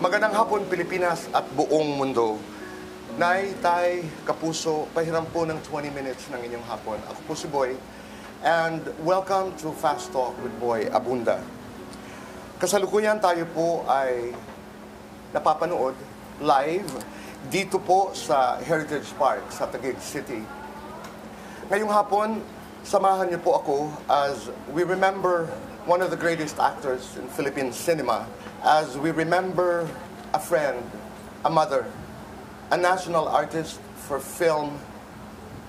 Magandang hapon, Pilipinas at buong mundo. Nay, tay, kapuso, pahiram po ng 20 minutes ng inyong hapon. Ako po si Boy, and welcome to Fast Talk with Boy Abunda. Kasalukuyan tayo po ay napapanood live dito po sa Heritage Park sa Taguig City. Ngayong hapon, samahan niyo po ako as we remember one of the greatest actors in Philippine cinema, as we remember a friend, a mother, a national artist for film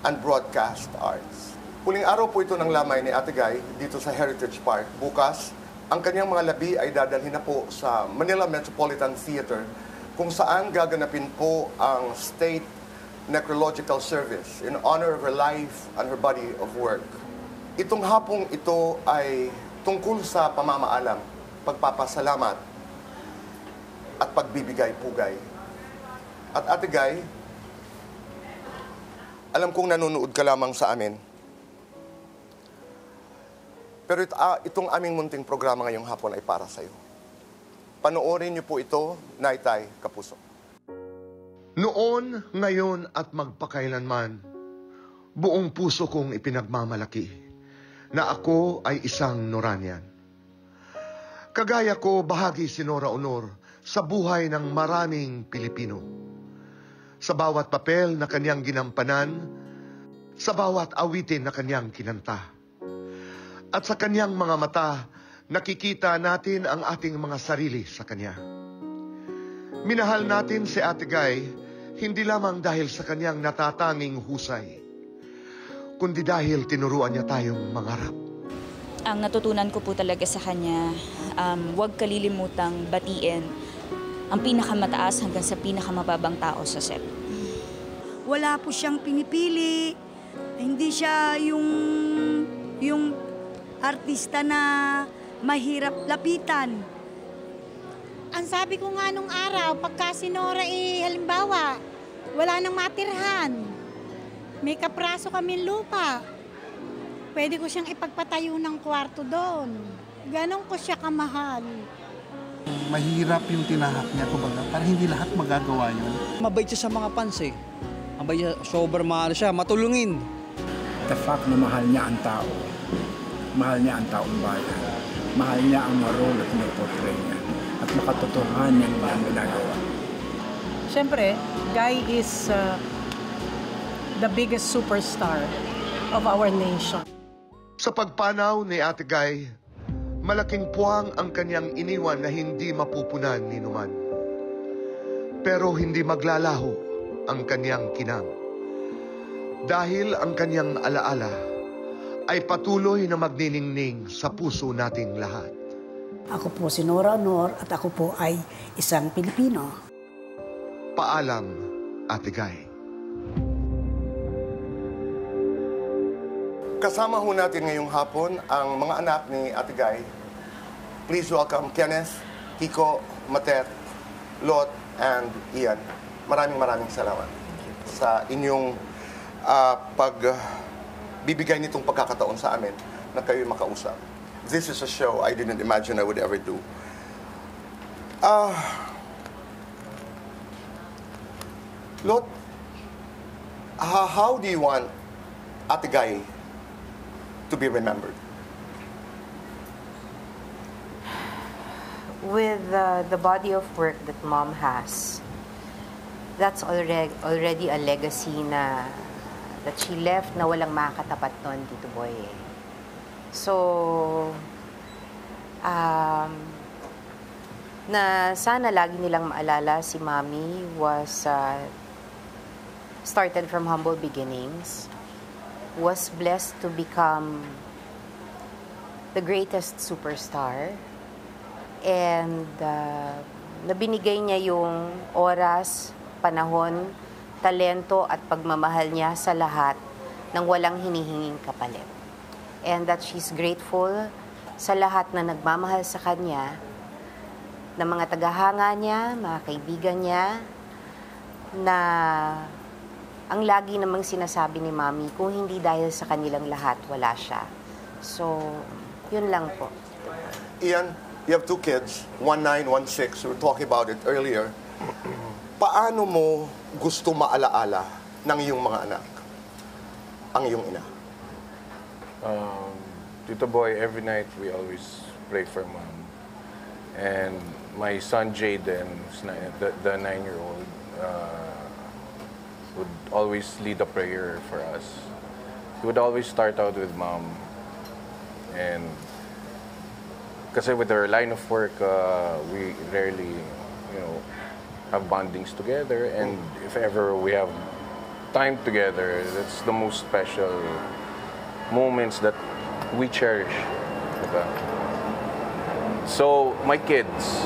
and broadcast arts. Huling araw po ito ng lamay ni Ate Guy dito sa Heritage Park. Bukas, ang kanyang mga labi ay dadalhin na po sa Manila Metropolitan Theater, kung saan gaganapin po ang State Necrological Service in honor of her life and her body of work. Itong hapong ito ay tungkol sa pamamaalam, pagpapasalamat, at pagbibigay-pugay. At Ate Guy, alam kong nanonood ka lamang sa amin. Pero itong aming munting programa ngayong hapon ay para sa'yo. Panoorin niyo po ito, Naitay, kapuso. Noon, ngayon at magpakailanman, buong puso kong ipinagmamalaki na ako ay isang Noranian. Kagaya ko, bahagi si Nora Honor sa buhay ng maraming Pilipino. Sa bawat papel na kanyang ginampanan, sa bawat awitin na kanyang kinanta. At sa kanyang mga mata, nakikita natin ang ating mga sarili sa kanya. Minahal natin si Ate Guy, hindi lamang dahil sa kanyang natatanging husay, kundi dahil tinuruan niya tayong mangarap. Ang natutunan ko po talaga sa kanya, huwag kalilimutang batiin ang pinakamataas hanggang sa pinakamababang tao sa set. Wala po siyang pinipili. Hindi siya yung artista na mahirap lapitan. Ang sabi ko nga nung araw, pagka si Nora halimbawa, wala nang matirhan. May kapraso kami lupa. Pwede ko siyang ipagpatayo ng kwarto doon. Ganon ko siya kamahal. Mahirap yung tinahak niya, kumbaga, para hindi lahat magagawa yun. Mabait siya sa mga fans eh. Mabait siya, sobrang mahal siya, matulungin. The fact na mahal niya ang tao, mahal niya ang taong bayan, mahal niya ang role at pinoportray niya, at makatotohanan niya ang ginagawa. Siyempre, Guy is the biggest superstar of our nation. Sa pagpanaw ni Ate Guy, malaking puwang ang kanyang iniwan na hindi mapupunan ni numan. Pero hindi maglalaho ang kanyang kinang. Dahil ang kanyang alaala ay patuloy na magniningning sa puso nating lahat. Ako po si Nora Honor at ako po ay isang Pilipino. Paalam, Ate Guy. Kasama ho natin ngayong hapon ang mga anak ni Ate Guy. Please welcome Kenneth, Kiko, Matet, Lot, and Ian. Maraming salamat sa inyong pagbibigay nitong pagkakataon sa amin na kayo makausap. This is a show I didn't imagine I would ever do. Lot, how do you want Ate Guy to be remembered? With the body of work that Mom has, that's already a legacy that she left na walang makakatapat nun, Tito Boy. So, na sana lagi nilang maalala si Mommy was started from humble beginnings, was blessed to become the greatest superstar, and nabinigay niya yung oras, panahon, talento at pagmamahal niya sa lahat ng walang hinihinging kapalit. And that she's grateful sa lahat na nagmamahal sa kanya, na mga tagahanga niya, mga kaibigan niya, na ang lagi namang sinasabi ni Mami, kung hindi dahil sa kanilang lahat, wala siya. So, yun lang po. Ian, you have 2 kids, 1, 9, 1, 6. We were talking about it earlier. Paano mo gusto maalaala ng iyong mga anak ang iyong ina? Tito Boy, every night we always pray for Mom. And my son Jaden, the 9-year-old, would always lead a prayer for us. He would always start out with Mom. And kasi with our line of work, we rarely, have bondings together. And if ever we have time together, that's the most special moments that we cherish. Diba? So, my kids,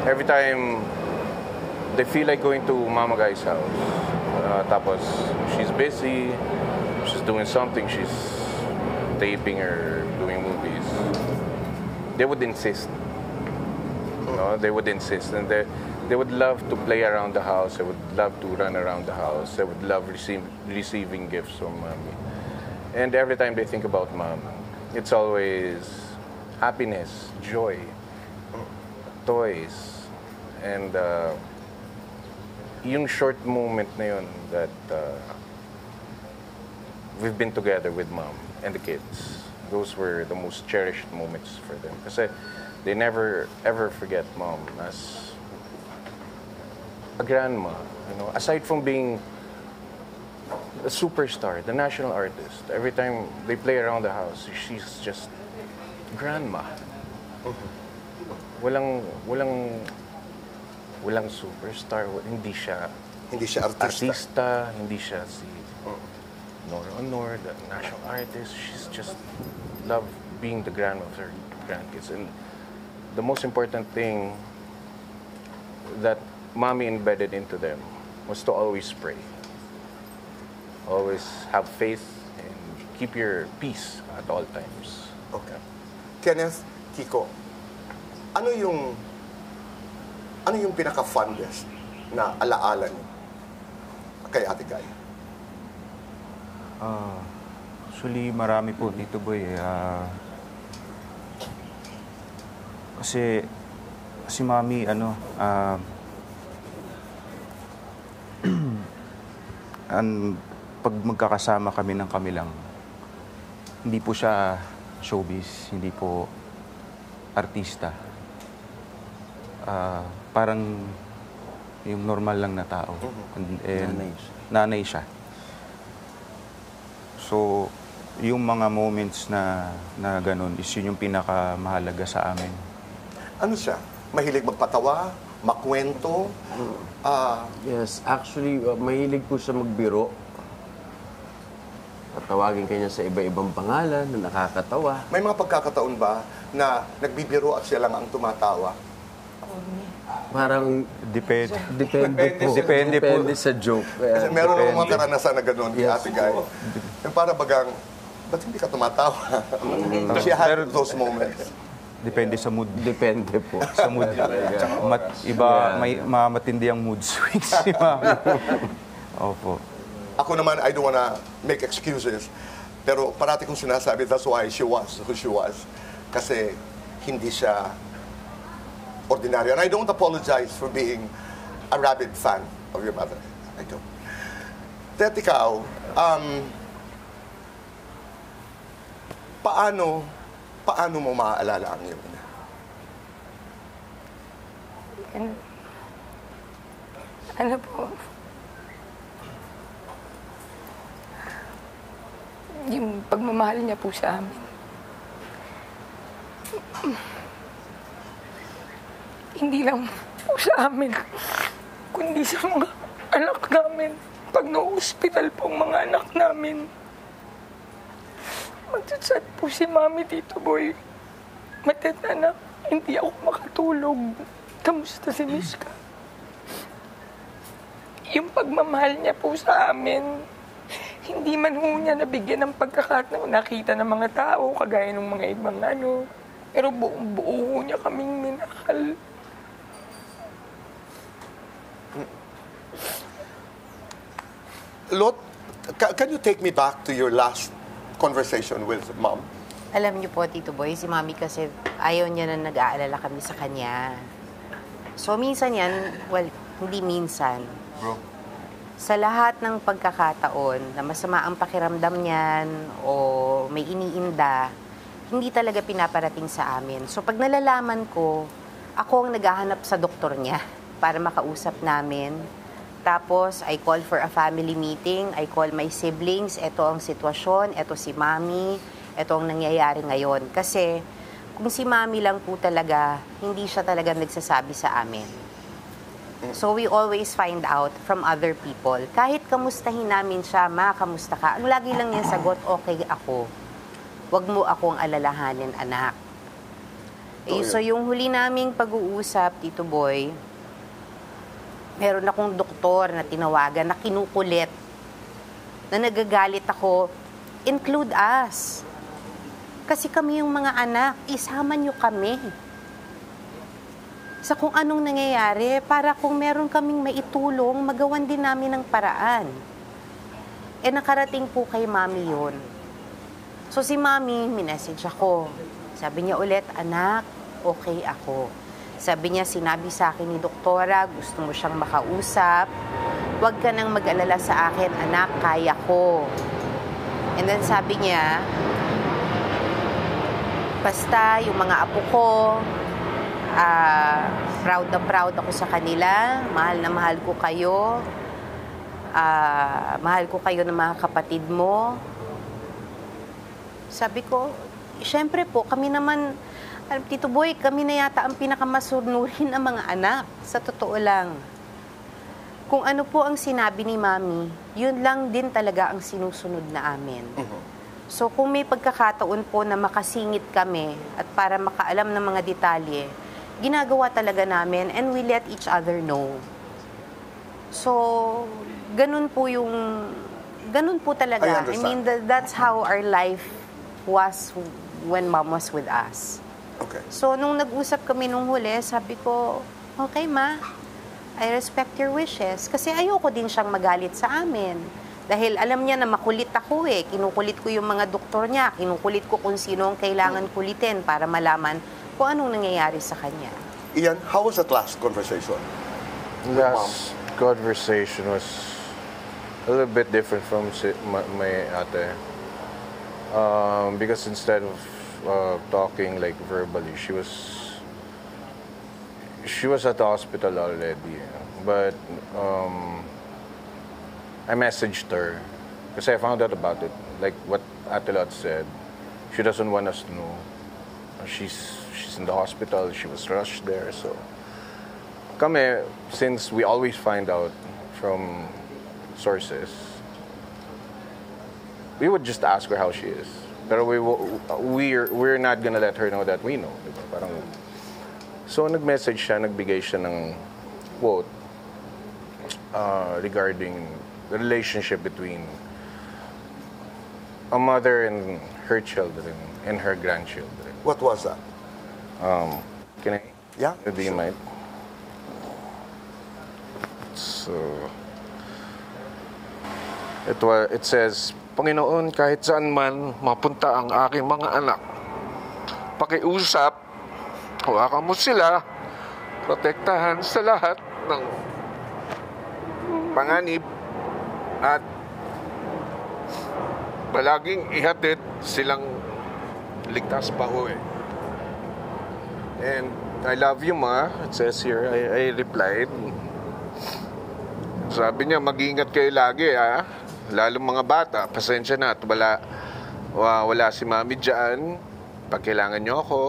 every time they feel like going to Mama Guy's house, tapos she's busy, she's doing something, she's taping or doing movies, they would insist. They would insist, and they would love to play around the house. They would love to run around the house. They would love receiving gifts from Mommy. And every time they think about Mom, it's always happiness, joy, toys, and yung short moment na yun that we've been together with Mom and the kids. Those were the most cherished moments for them. Kasi they never ever forget Mom as a grandma. Aside from being a superstar, the national artist, every time they play around the house, she's just grandma. Walang superstar. Hindi siya artista. Hindi siya si Nora Honor, the national artist. She's just love being the grandma of her grandkids. And the most important thing that Mommy embedded into them was to always pray. Always have faith and keep your peace at all times. Okay. Kenneth, Kiko, ano yung pinaka-fondest na alaala niyo kay Ate Guy? Actually, marami po, Tito Boy. Kasi si Mami, pag magkakasama kami ng kami lang, hindi po siya showbiz, hindi po artista. Parang yung normal lang na tao. And nanay siya. So, yung mga moments na ganun is yun yung pinakamahalaga sa amin. Ano siya? Mahilig magpatawa? Makwento? Yes, actually, mahilig po siya magbiro. Tatawagin kanya sa iba-ibang pangalan na nakakatawa. May mga pagkakataon ba na nagbibiro at siya lang ang tumatawa? Parang Depende Depende sa joke. Kasi meron akong mga karanasan na gano'n, Ate Guy. Yung para bagang, ba't hindi ka tumatawa? She had those moments. Depende sa mood. Depende po. Sa mood. May matindi ang mood swings si Mami. Opo. Ako naman, I don't wanna make excuses. Pero parati kong sinasabi, that's why she was who she was. Kasi hindi siya ordinaryo. And I don't apologize for being a rabid fan of your mother. I don't. Tet, ikaw, paano mo maaalala ang iyong ina? Ano po? Yung pagmamahal niya po sa amin. Hindi lang po sa amin, kundi sa mga anak namin. Pag na-hospital po ang mga anak namin, magsatsat po si Mami, Tito Boy. Anak, hindi ako makatulog. Kamusta si Miska? Yung pagmamahal niya po sa amin, hindi man ho niya nabigyan ng pagkakataon nakita ng mga tao, kagaya ng mga ibang pero buong-buo niya kaming minahal. Lot, can you take me back to your last conversation with Mom? Alam niyo po, Tito Boy, si Mami kasi ayaw niya na nag-aalala kami sa kanya. So, minsan yan, well, hindi minsan. Bro. Sa lahat ng pagkakataon na masama ang pakiramdam niyan o may iniinda, hindi talaga pinaparating sa amin. So, pag nalalaman ko, ako ang naghahanap sa doktor niya para makausap namin. Tapos, I call for a family meeting. I call my siblings. Ito ang sitwasyon. Ito si Mami. Ito ang nangyayari ngayon. Kasi, kung si Mami lang po talaga, hindi siya talaga nagsasabi sa amin. So, we always find out from other people. Kahit kamustahin namin siya, Ma, kamusta ka? Ang lagi lang niya sagot, okay ako. Huwag mo akong alalahanin, anak. So, yung huli naming pag-uusap, Tito Boy, meron akong doktor na tinawagan na kinukulit, na nagagalit ako, include us. Kasi kami yung mga anak, isama nyo kami. Sa kung anong nangyayari, para kung meron kaming maitulong, magawan din namin ng paraan. Nakarating po kay Mami yun. So si Mami, minessage ako. Sabi niya ulit, anak, okay ako. Sabi niya, sinabi sa akin ni Doktora, gusto mo siyang makausap. Huwag ka nang mag-alala sa akin, anak, kaya ko. And then sabi niya, basta yung mga apo ko, proud na proud ako sa kanila, mahal na mahal ko kayo, mahal ko kayo ng mga kapatid mo. Sabi ko, syempre po, kami naman, Tito Boy, kami na yata ang pinakamasunurin ng mga anak, sa totoo lang. Kung ano po ang sinabi ni Mami, yun lang din talaga ang sinusunod na amin. So kung may pagkakataon po na makasingit kami at para makaalam ng mga detalye, ginagawa talaga namin and we let each other know. So, ganun po talaga. I mean, that's how our life was when Mom was with us. Okay. So, nung nag-usap kami nung huli, sabi ko, okay, Ma, I respect your wishes. Kasi ayoko din siyang magalit sa amin. Dahil alam niya na makulit ako eh. Kinukulit ko yung mga doktor niya. Kinukulit ko kung sino ang kailangan kulitin para malaman kung anong nangyayari sa kanya. Ian, how was that last conversation? Last conversation was a little bit different from my ate. Because instead of talking like verbally, she was at the hospital already. But I messaged her because I found out about it. Like what Ate Lot said, she doesn't want us to know. She's in the hospital. She was rushed there. So, kami, since we always find out from sources, we would just ask her how she is. Pero we're not gonna let her know that we know. Diba? Parang, so nag-message siya, nagbigay siya ng quote regarding the relationship between a mother and her children and her grandchildren. What was that? Can I? Yeah. Do you mind? So, it says, Panginoon, kahit saan man mapunta ang aking mga anak, pakiusap, hawakan mo sila, protektahan sa lahat ng panganib at palaging ihatid silang ligtas pa uwi. And I love you, Ma. It says here, I replied. Sabi niya, mag-ingat kayo lagi, ha? Lalo mga bata, pasensya na at wala si Mami dyan. Pag kailangan niyo ako,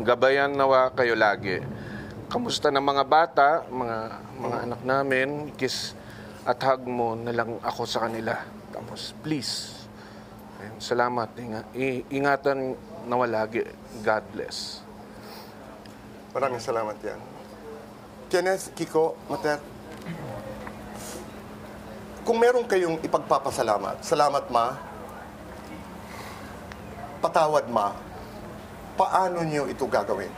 gabayan nawa kayo lagi. Kamusta na mga bata, mga anak namin, kiss at hug mo na lang ako sa kanila. Tapos, please, salamat. Ingatan nawa lagi. God bless. Maraming salamat yan. Kenneth, Kiko, Mater, kung meron kayong ipagpapasalamat, salamat, Ma, patawad, Ma, paano niyo ito gagawin?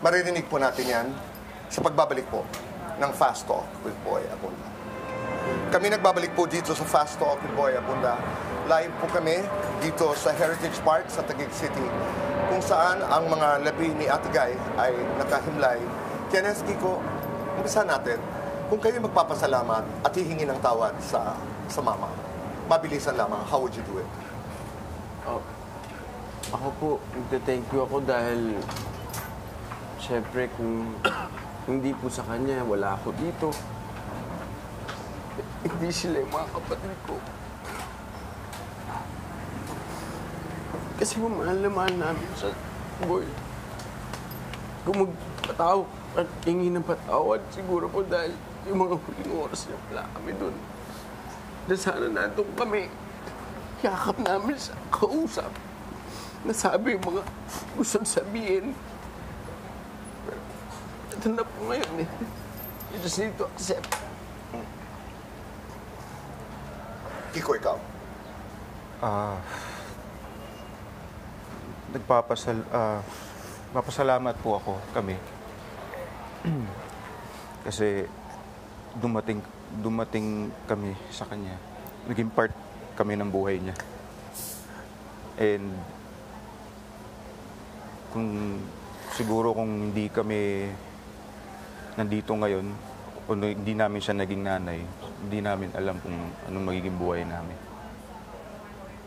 Maririnig po natin yan sa pagbabalik po ng Fast Talk with Boy Abunda. Kami nagbabalik po dito sa Fast Talk with Boy Abunda. Live po kami dito sa Heritage Park sa Taguig City, kung saan ang mga labi ni Ate Guy ay nakahimlay. Kenneth, Kiko, umpisa natin. Kung kayo magpapasalamat at hihingi ng tawad sa mama, mabilisan lamang, how would you do it? Ako po, nagte-thank you ako dahil syempre kung hindi po sa kanya, wala ako dito. Hindi sila yung mga kapatid ko. Kasi mahal na mahal namin sa Boy. Kung magpatawag at hingi ng patawad, siguro po dahil yung mga huling oras niya wala kami doon. Na sana nandun kami, yakap namin sa kausap. Nasabi yung mga gusto sabihin. Pero ito na po ngayon eh. You just need to accept. Kiko, ikaw? Papasalamat po kami. Kasi dumating kami sa kanya. Naging part kami ng buhay niya. And siguro kung hindi kami nandito ngayon, o hindi namin siya naging nanay, hindi namin alam kung anong magiging buhay namin.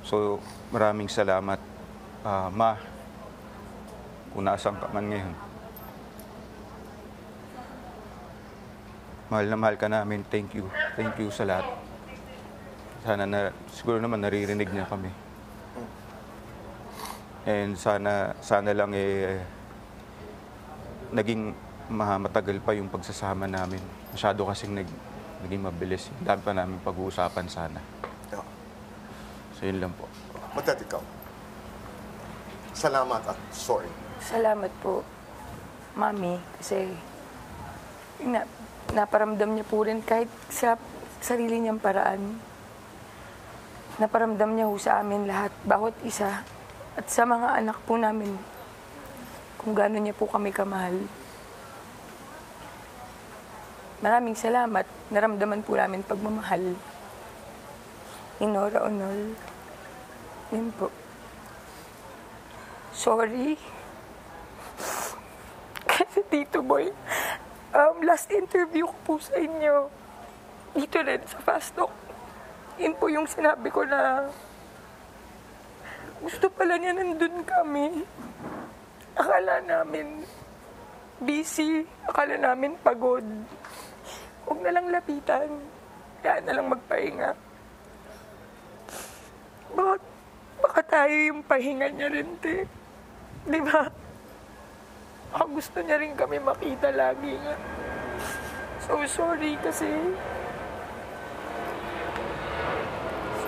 So, maraming salamat, Ma, kung nasaan ka man ngayon. Mahal na mahal ka namin. Thank you. Thank you sa lahat. Siguro naman naririnig niya kami. And sana lang naging matagal pa yung pagsasama namin. Masyado kasing naging mabilis. Dami pa namin pag-uusapan sana. So yun lang po. Magkat ikaw. Salamat at sorry. Salamat po, Mami, kasi naparamdam niya po rin kahit sa sarili niyang paraan. Naparamdam niya po sa amin lahat, bawat isa. At sa mga anak po namin, kung gano'n niya po kami kamahal. Maraming salamat. Naramdaman po namin pagmamahal. Ni Nora Aunol. Yun po. Sorry. Kasi Tito Boy, last interview ko po sa inyo, dito rin sa Fast Talk, yun po yung sinabi ko na gusto pala niya nandun kami. Akala namin busy, akala namin pagod. Huwag na lang lapitan, kaya na lang magpahinga. Baka tayo yung pahinga niya rin, te. Di ba? Gusto niya rin kami makita lagi nga. So sorry kasi.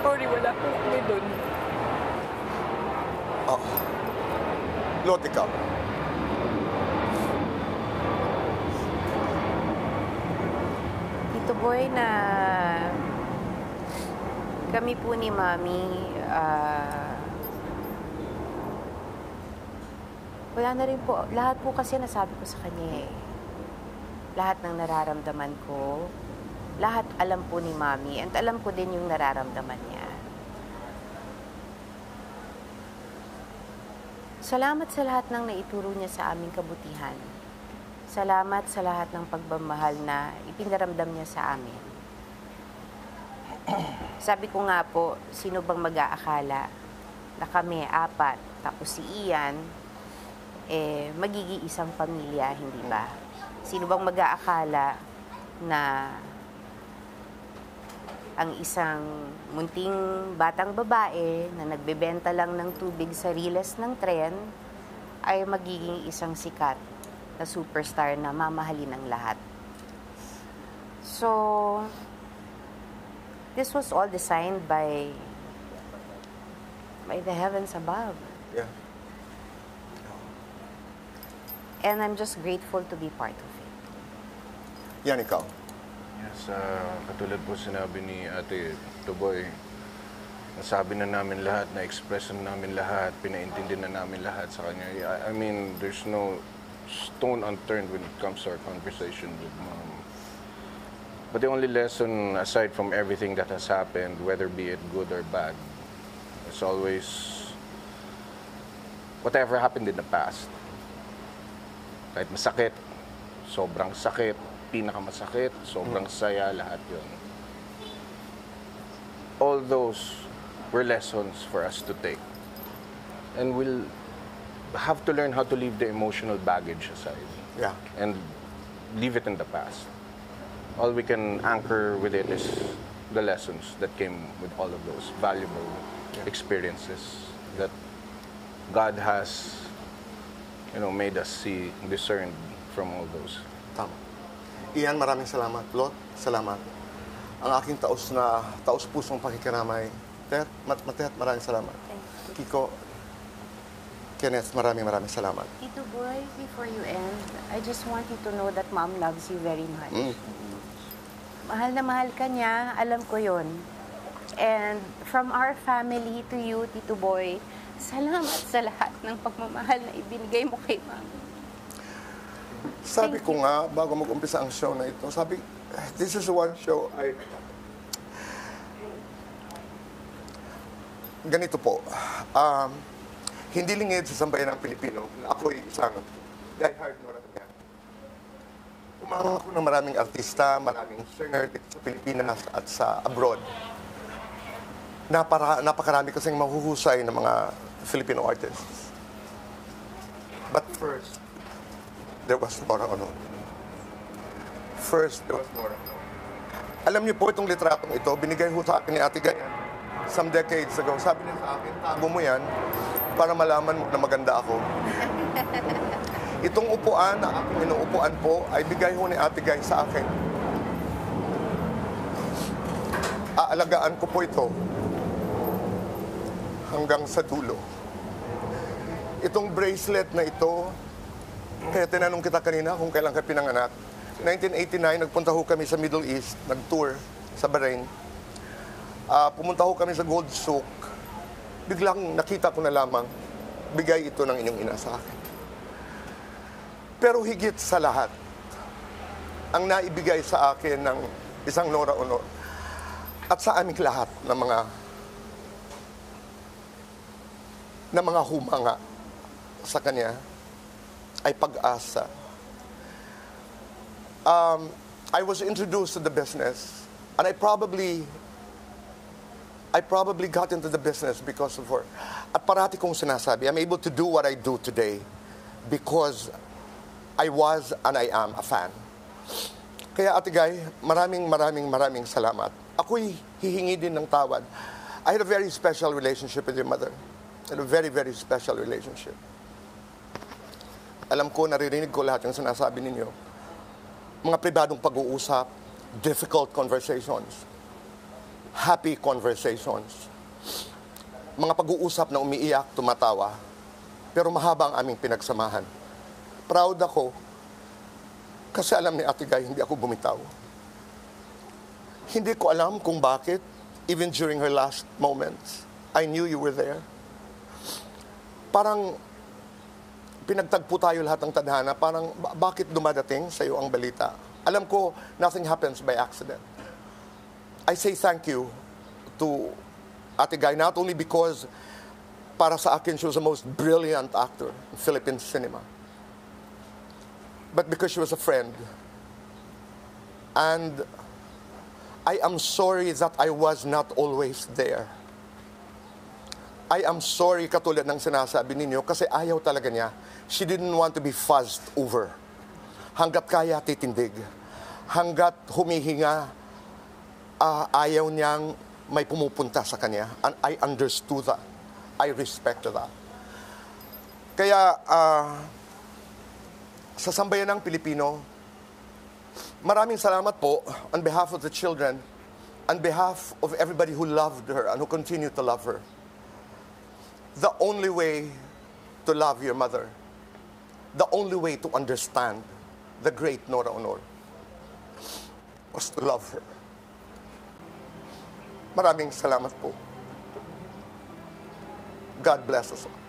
Sorry, wala po kami doon. Lot, ikaw. Tito Boy, na kami po ni Mami, wala na rin po. Lahat po kasi nasabi ko sa kanya eh. Lahat ng nararamdaman ko, lahat alam po ni Mami, and alam ko din yung nararamdaman niya. Salamat sa lahat ng naituro niya sa aming kabutihan. Salamat sa lahat ng pagmamahal na ipinaramdam niya sa amin. Sabi ko nga po, sino bang mag-aakala na kami, apat, tapos si Ian, magiging isang pamilya, hindi ba? Sino bang mag-aakala na ang isang munting batang babae na nagbebenta lang ng tubig sa riles ng tren ay magiging isang sikat na superstar na mamahalin ng lahat. So, this was all designed by the heavens above. Yeah. And I'm just grateful to be part of it. Yan, ikaw. Yes, katulad po sinabi ni Ate Tuboy, nasabi na namin lahat, na-express na namin lahat, pinaintindi na namin lahat sa kanya. I mean, there's no stone unturned when it comes to our conversation with Mom. But the only lesson, aside from everything that has happened, whether be it good or bad, is always whatever happened in the past. Kahit masakit, sobrang sakit, pinakamasakit, sobrang saya, lahat yun. All those were lessons for us to take. And we'll have to learn how to leave the emotional baggage aside. Yeah. And leave it in the past. All we can anchor with it is the lessons that came with all of those valuable experiences that God has, made us see, discerned from all those. Tama. Ian, maraming salamat. Lot, salamat. Ang aking taos-pusong pakikiramay. Matet, maraming salamat. Kiko, Kenneth, maraming salamat. Tito Boy, before you end, I just want you to know that Mom loves you very much. Mahal na mahal ka niya, alam ko yun. And from our family to you, Tito Boy, salamat sa lahat ng pagmamahal na ibinigay mo kay Mom. Sabi ko nga, bago mag-umpisa ang show na ito, this is one show ganito po. Hindi lingid sa sambayan ng Pilipino na ako'y isang diehard Noranian. Umahang ako ng maraming artista, maraming singer sa Pilipinas at sa abroad. Napakarami kasing mahuhusay ng mga Filipino artists. But first, there was Nora Honor. First, there was Nora Honor. Alam niyo po, itong litratong ito, binigay ho sa akin ni Ate Gayan some decades ago. Sabi niya sa akin, tago mo yan para malaman mo na maganda ako. Itong upuan na aking inuupuan po ay bigay ho ni Ate Gay sa akin. Aalagaan ko po ito hanggang sa dulo. Itong bracelet na ito, kaya tinanong kita kanina kung kailan ka pinanganak. 1989, nagpunta ho kami sa Middle East, nag-tour sa Bahrain. Pumunta ho kami sa Gold Souk. Biglang nakita ko na lamang, bigay ito ng inyong ina sa akin. Pero higit sa lahat, ang naibigay sa akin ng isang Nora Honor at sa aming lahat ng mga humanga sa kanya ay pag-asa. I was introduced to the business and I probably got into the business because of her. At parati kong sinasabi, I'm able to do what I do today because I was and I am a fan. Kaya Ate Gay, maraming salamat. Ako'y hihingi din ng tawad. I had a very special relationship with your mother. I had a very, very special relationship. Alam ko, naririnig ko lahat yung sinasabi ninyo. Mga pribadong pag-uusap, difficult conversations, happy conversations, mga pag-uusap na umiiyak, tumatawa, pero mahaba ang aming pinagsamahan. Proud ako kasi alam ni Ate Gay, hindi ako bumitaw. Hindi ko alam kung bakit, even during her last moments, I knew you were there. Parang pinagtagpo tayo lahat ng tadhana, parang bakit dumadating sa iyo ang balita? Alam ko, nothing happens by accident. I say thank you to Ate Gay, not only because para sa akin she was the most brilliant actor in Philippine cinema, but because she was a friend. And I am sorry that I was not always there. I am sorry, katulad ng sinasabi ninyo, kasi ayaw talaga niya. She didn't want to be fuzzed over. Hanggat kaya titindig. Hanggat humihinga, ayaw niyang may pumupunta sa kanya. And I understood that. I respected that. Kaya, sa sambayan ng Pilipino, maraming salamat po on behalf of the children, on behalf of everybody who loved her and who continue to love her. The only way to love your mother, the only way to understand the great Nora Honor was to love her. Maraming salamat po. God bless us all.